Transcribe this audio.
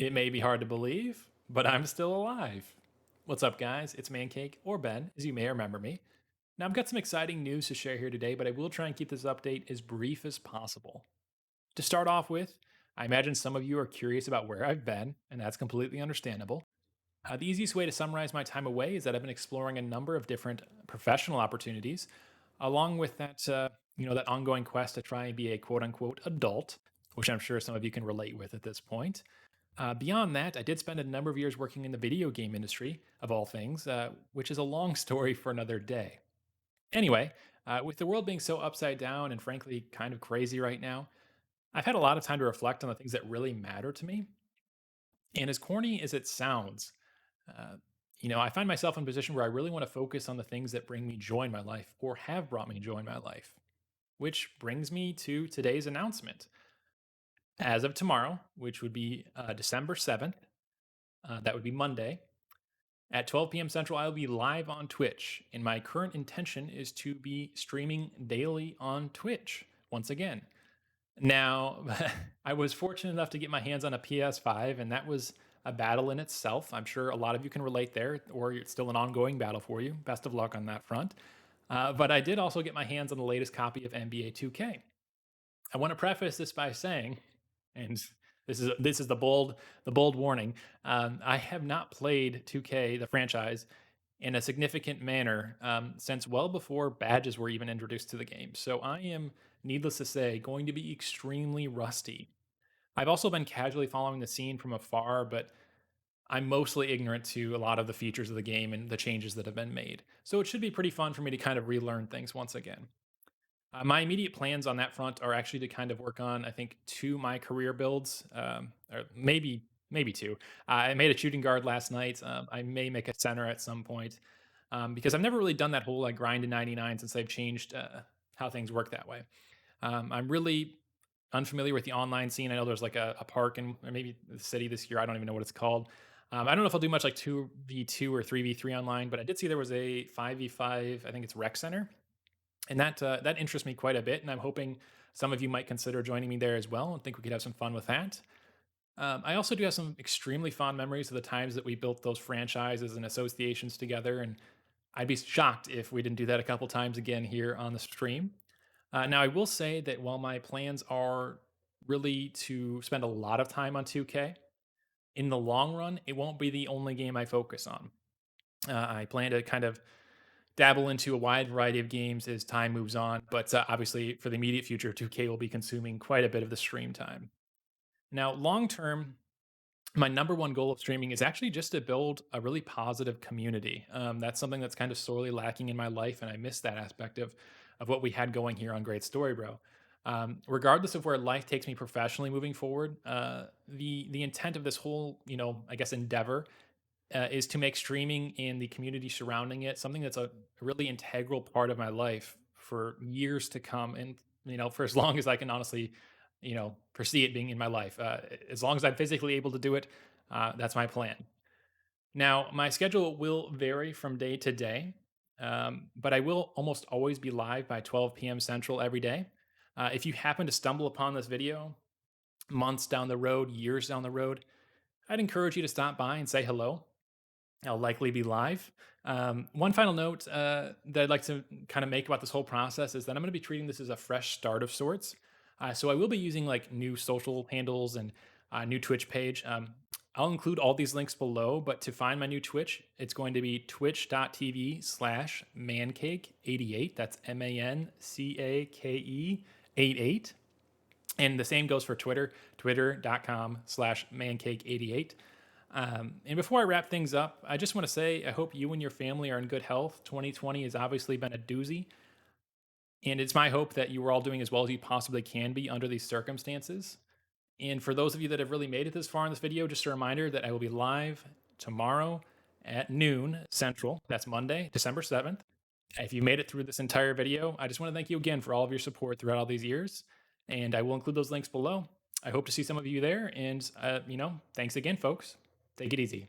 It may be hard to believe, but I'm still alive. What's up, guys? It's Mancake, or Ben, as you may remember me. Now, I've got some exciting news to share here today, but I will try and keep this update as brief as possible. To start off with, I imagine some of you are curious about where I've been, and that's completely understandable. The easiest way to summarize my time away is that I've been exploring a number of different professional opportunities, along with that ongoing quest to try and be a quote unquote adult, which I'm sure some of you can relate with at this point. Beyond that, I did spend a number of years working in the video game industry, of all things, which is a long story for another day. Anyway, with the world being so upside down and frankly kind of crazy right now, I've had a lot of time to reflect on the things that really matter to me. And as corny as it sounds, uh, I find myself in a position where I really want to focus on the things that bring me joy in my life or have brought me joy in my life. Which brings me to today's announcement. As of tomorrow, which would be December 7th, that would be Monday, at 12 p.m. Central, I'll be live on Twitch, and my current intention is to be streaming daily on Twitch once again. Now, I was fortunate enough to get my hands on a PS5, and that was a battle in itself. I'm sure a lot of you can relate there, or it's still an ongoing battle for you. Best of luck on that front. But I did also get my hands on the latest copy of NBA 2K. I want to preface this by saying, and this is the bold warning. I have not played 2K, the franchise, in a significant manner since well before badges were even introduced to the game. So I am, needless to say, going to be extremely rusty. I've also been casually following the scene from afar, but I'm mostly ignorant to a lot of the features of the game and the changes that have been made. So it should be pretty fun for me to kind of relearn things once again. My immediate plans on that front are actually to kind of work on, I think, two my career builds, or maybe two. I made a shooting guard last night. I may make a center at some point because I've never really done that whole like grind to 99 since they've changed how things work that way. I'm really unfamiliar with the online scene. I know there's like a park in or maybe the city this year. I don't even know what it's called. I don't know if I'll do much like 2v2 or 3v3 online, but I did see there was a 5v5. I think it's Rec Center, and that interests me quite a bit. And I'm hoping some of you might consider joining me there as well, and think we could have some fun with that. I also do have some extremely fond memories of the times that we built those franchises and associations together, and I'd be shocked if we didn't do that a couple times again here on the stream. Now, I will say that while my plans are really to spend a lot of time on 2K, in the long run, it won't be the only game I focus on. I plan to kind of dabble into a wide variety of games as time moves on, but obviously for the immediate future, 2K will be consuming quite a bit of the stream time. Now, long term, my number one goal of streaming is actually just to build a really positive community. That's something that's kind of sorely lacking in my life, and I miss that aspect of what we had going here on Great Story Bro. Regardless of where life takes me professionally moving forward, the intent of this whole I guess endeavor is to make streaming and the community surrounding it something that's a really integral part of my life for years to come, and for as long as I can honestly foresee it being in my life. As long as I'm physically able to do it, that's my plan. Now, my schedule will vary from day to day, but I will almost always be live by 12 p.m. Central every day. If you happen to stumble upon this video months down the road, years down the road, I'd encourage you to stop by and say hello. I'll likely be live. One final note that I'd like to kind of make about this whole process is that I'm going to be treating this as a fresh start of sorts. So I will be using like new social handles and new Twitch page. I'll include all these links below, but to find my new Twitch, it's going to be twitch.tv/mancake88. That's MANCAKE 88. And the same goes for Twitter, twitter.com/mancake88. And before I wrap things up, I just want to say I hope you and your family are in good health. 2020 has obviously been a doozy, and it's my hope that you are all doing as well as you possibly can be under these circumstances. And for those of you that have really made it this far in this video, just a reminder that I will be live tomorrow at noon Central. That's Monday, December 7th. If you made it through this entire video, I just want to thank you again for all of your support throughout all these years. And I will include those links below. I hope to see some of you there. And, thanks again, folks. Take it easy.